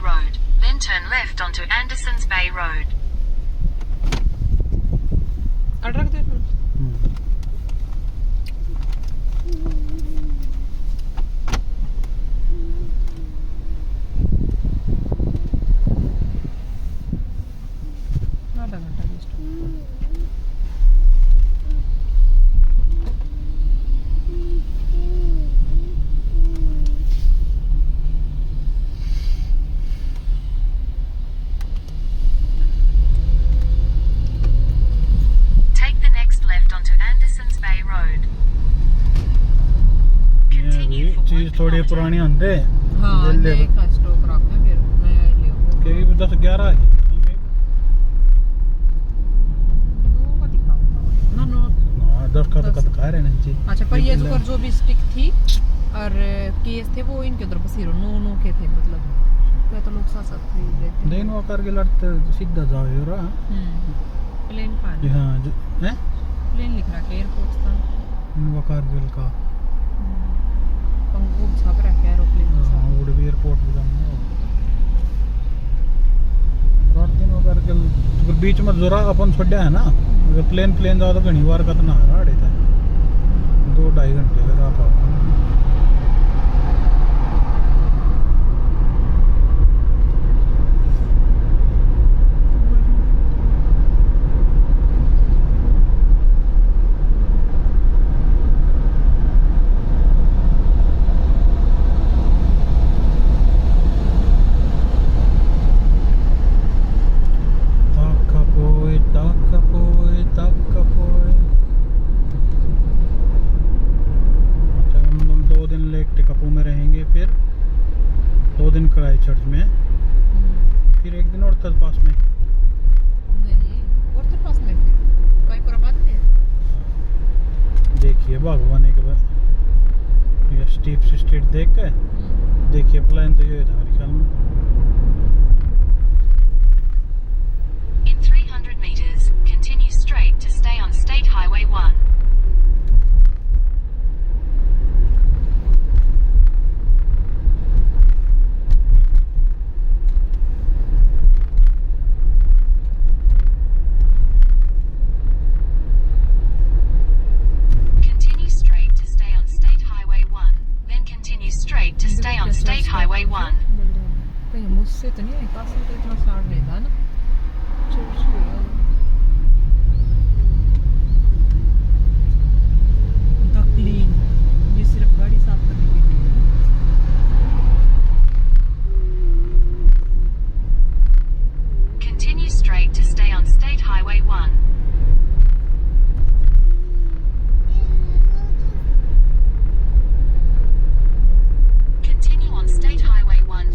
Road, then turn left onto Andersons Bay Road. थोड़ी पुरानी होंगे हाँ ले का स्टॉक रखना फिर मैं ले आऊंगा क्योंकि 10-11 है नो का दिखाऊंगा नो 10 का तो खा रहे हैं जी। अच्छा पर ये जो भी स्टिक थी और केस थे वो इनके उधर बस हीरो नो के थे मतलब क्या तो लोग साथ साथ खरीद लेते देन वो करके लड़ते सीधा जाओ ये रहा प्लेन पानी हां हैं प्लेन लिख रहा है एयरपोर्ट था इन वकारगिल का पंगुम छाप रहा है एरोप्लेन के साथ हां वो भी एयरपोर्ट भी जाना रात दिन वकारगिल तो बीच में जोरा अपन छोड़ा है ना अगर प्लेन जाओ तो घणी बार का तो ना राड़े था 2-2.5 घंटे का आप चर्च में फिर एक दिन और तक पास में नहीं और तो पास में फिर कोई कुर्बान नहीं है देखिए भगवान एक बार ये स्टीप से स्ट्रीट देख के देखिए प्लान तो ये था मेरे ख्याल में In 300 meters continue straight to stay on State Highway 1. Stay on State Highway 1. कहीं मुझसे तो नहीं है काफी तो इतना साड़ नहीं था ना क्लीन ये सिर्फ गाड़ी साफ करने के लिए Continue straight to stay on State Highway 1.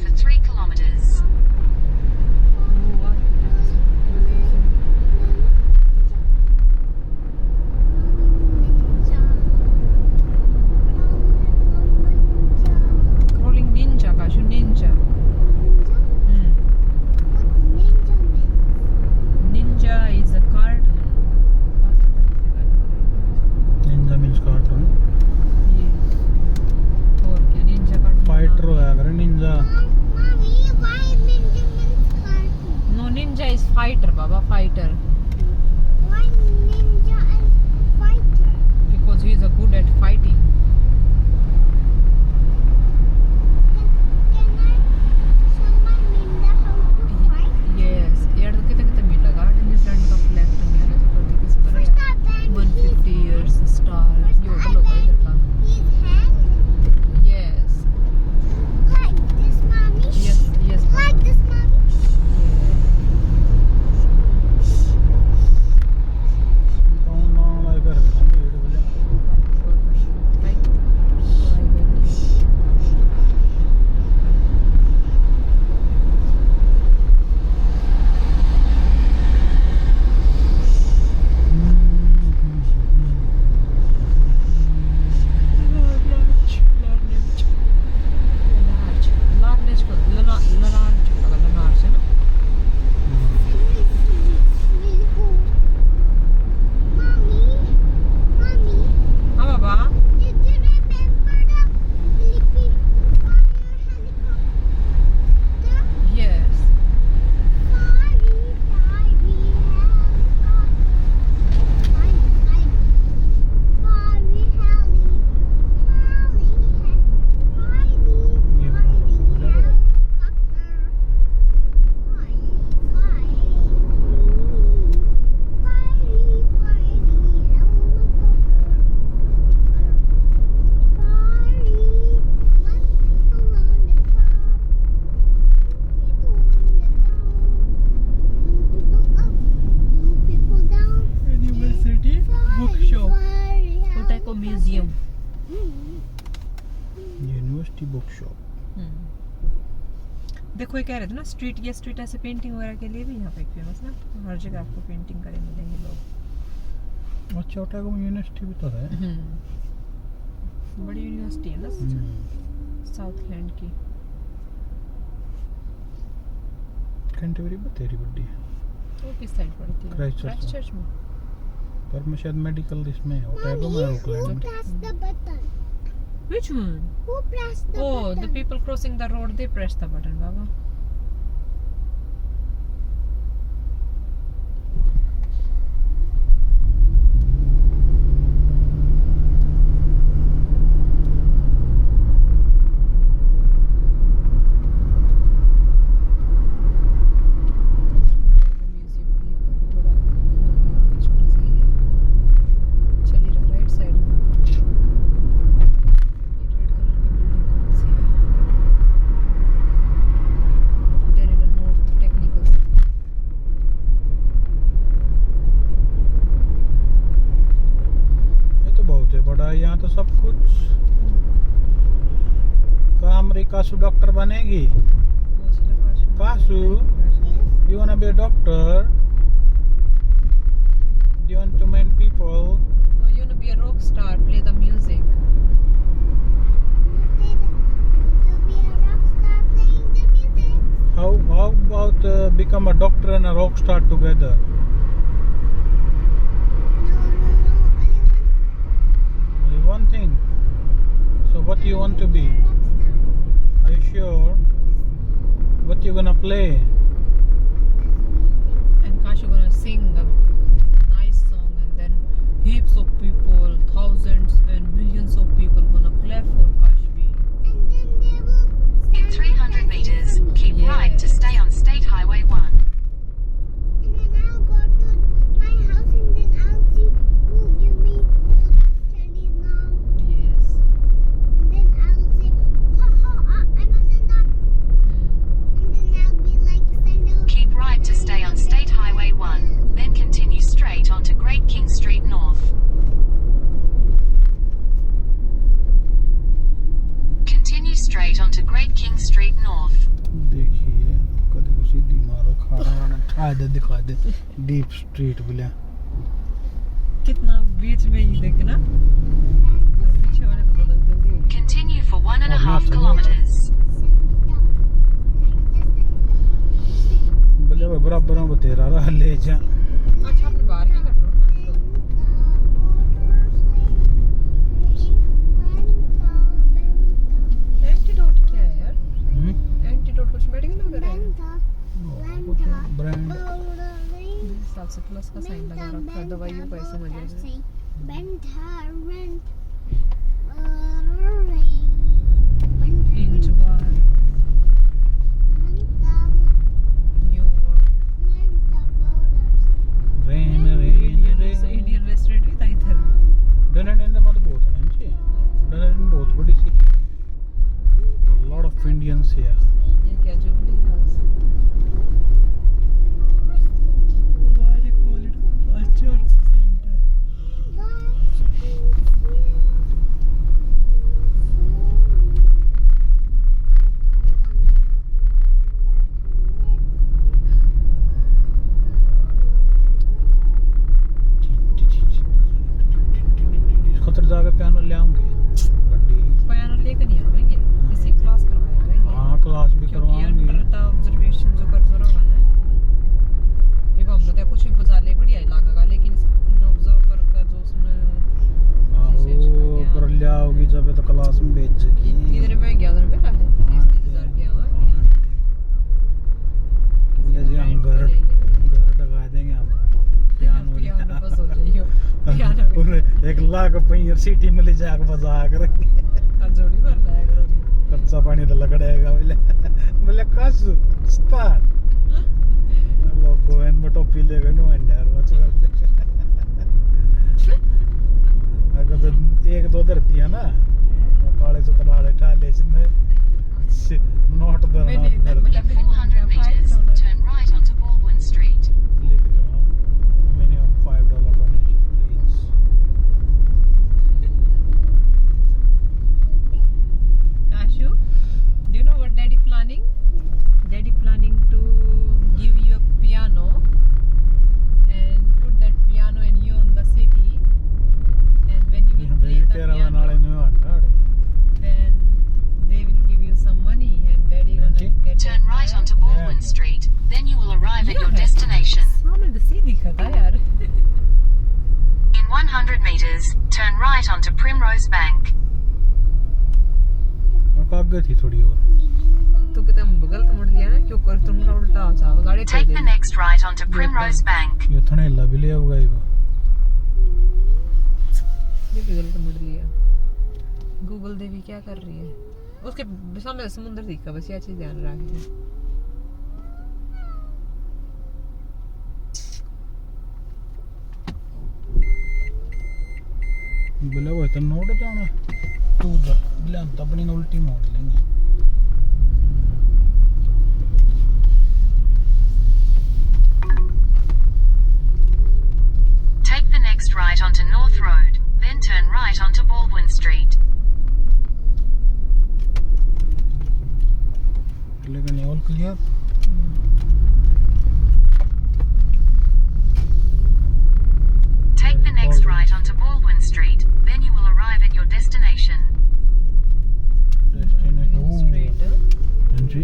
For 3 kilometers. Crawling ninja, Kashu ninja. Ninja is a cartoon. Ninja means cartoon. Yes. और क्या ninja cartoon? Fighter है अगर ninja. No, ninja is fighter, Baba, fighter. Why ninja is fighter? Because he is a good at fighting. Can I show my ninja how to fight? Yes. यार तो कितना मिलेगा different का flag टंगा है तो किस पर है 150 years star ये होटल होगा इधर का His hand yes like this, mommy. yes Like this, mommy. कौन ना लाइक कर रहा है ये बोले like देखो ये कह रहे थे ना स्ट्रीट ऐसे पेंटिंग वगैरह के लिए भी यहाँ पे फेमस ना, हर जगह आपको पेंटिंग करे मिलेंगे लोग। और छोटा को यूनिवर्सिटी भी तो है। बड़ी यूनिवर्सिटी है ना साउथलैंड की। कैंटरबरी बतेरी बड़ी है। वो किस साइड पड़ती है? क्राइस्ट चर्च में। पर मैं शायद मेडिकल इसमें होता है तो मैं रोक Who लेंगे। pressed the button? Which one? Who pressed the Oh, button? the people crossing the road, they press the button, Baba. यहाँ तो सब कुछ कासू डॉक्टर बनेगी। Kasu, you wanna be a doctor? Do you want to meet people? Oh, you wanna be a rock star, play the music. To be a rock star playing the music. How about become a doctor and a rock star together? Only one thing. So what do you want to be? Are you sure? What you gonna play? And Kashu gonna sing a nice song, and then heaps of people, thousands and millions of people gonna clap for Kashvi. And then they will In 300 meters, keep Yeah. right to stay on State Highway 1. and then I'll go to my house and then I'll see who give me all the studies now. Yes. And then I'll say, I'm a Santa. And then I'll be like Santa. Keep right to stay on State Highway 1, then continue straight onto Great King Street North. Continue straight onto Great King Street North. देखिए कभी को सीधी मारो खा दे दिखा दे deep street बोले। कितना बीच में ही देखना, और पीछे वाले को थोड़ा जल्दी हो गया। Continue for 1.5 kilometers. बोले वो बराबर में बतेरा रहा ले जा। अच्छा आपने बाहर क्या कर रहे हो? एंटीडोट क्या है यार? एंटीडोट कुछ मेडिकल वगैरह है? ब्रांड इस हिसाब से प्लस का साइन लगा रखा है, दवाइयों का ऐसे मजे में। इंच बार न्यू इंडियन रेस्टोरेंट भी था इधर। डनन मतलब बहुत है जी। डनन बहुत बड़ी सिटी है। Lot of Indians here. ये क्या jubilee house? Why they call it a church center? खतर जाके पियानो ले आऊंगे बड्डी। पियानो लेकर नहीं आवेंगे, इसे क्लास करवाया करेंगे। हाँ क्लास भी क्योंकि करवाएंगे। अंडर द ऑब्जर्वेशन जो कर जरूर है ये हम तो कुछ भी बजा ले बढ़िया इलाका का, लेकिन ऑब्जर्व कर जो उसने आओ कर लिया होगी जब तो क्लास में बेच सकी। कितने रुपए 11 रुपए का है, 30,000 रुपया हुआ बोले जी हम घर डगा देंगे हम पियानो बस हो जाइयो पियानो उन्हें 1 लाख रुपये सिटी में ले जाकर बजा कर जोड़ी भर लाया करोगे। खर्चा पानी तो लगड़ेगा बोले कस स्टार्ट लोगों इन में टोपी लेकर नो अंडर वच कर दे। अगर तो 1-2 धरती है ना वो काले से तड़ाड़े ठाले इसमें नोट मैंने दरना मतलब 400 meters, turn right onto Baldwin Street. लिख दो minimum $5 donation please. Kashu, do you know what daddy planning? right onto Primrose Bank. और आगे थी थोड़ी और तो कितना गलत मुड़ लिया ना क्यों कर तुम उल्टा हो जाओ गाड़ी पे Take they the next right onto Primrose Bank. ये थने हिला भी ले होगा ये ये भी गलत मुड़ लिया गूगल देवी क्या कर रही है उसके सामने समुद्र दिखा बस ये चीज ध्यान रखिए बोले वो इतना नोट जाना तू जा बोले हम तो अपनी उल्टी मोड़ लेंगे Take the next right onto North Road, then turn right onto Baldwin Street. लेकिन all clear Take the next right onto Baldwin Street, then you will arrive at your destination. Destination straight जी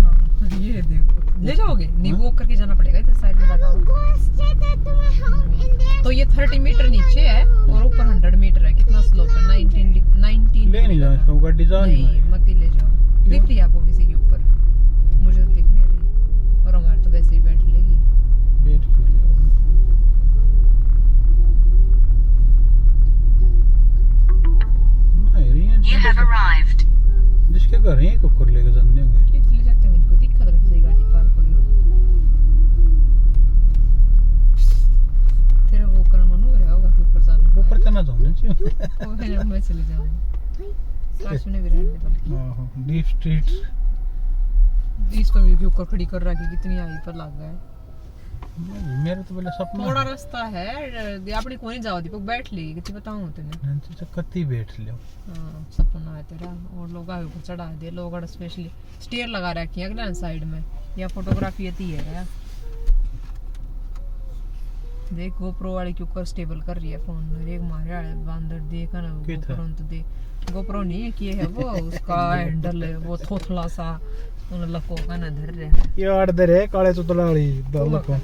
हां ये देखो ले जाओगे नहीं walk करके जाना पड़ेगा इधर साइड में लगाओ Go straight to my home and then तो ये 30 मीटर नीचे है और ऊपर 100 मीटर है कितना स्लोप है 19 ले नहीं जा इसको गाड़ी जा नहीं नहीं मत ही ले जाओ दिख रही है आपको किसी के ऊपर मुझे तो दिख नहीं रही और हमारे तो वैसे ही बैठ लेगी वेट क्यों ले You have arrived. जिसके घर है कुकर लेके जाने होंगे किस ले जाते होंगे इनको दिखा था किसी गाड़ी पार्क हुई हो तेरा वो कर मनु रहा होगा कि ऊपर जाना ऊपर चलना चाहने चाहिए वो है ना मैं चले जाऊंगा काश ने भी रहने दे हां डीप स्ट्रीट इसको भी ऊपर खड़ी कर रखी कितनी आई पर लग गया मेरे तो बोले सपना थोड़ा रास्ता है अपनी कोनी जाओ दीपक बैठ ली कितनी बताऊं तूने तो कत्ती बैठ लियो हां सपना है तेरा और लोग आगे ऊपर चढ़ा दे लोग और स्पेशली स्टेयर लगा रखी है अगले साइड में या फोटोग्राफी आती है यार देख गोप्रो वाली के ऊपर स्टेबल कर रही है फोन में एक मारे वाले बंदर देखा ना गोप्रो तो दे गोप्रो नहीं किए है वो उसका हैंडल है वो थोथला सा उन लको का ना धर रहा है ये आड़ दे रे काले चुतला वाली दल को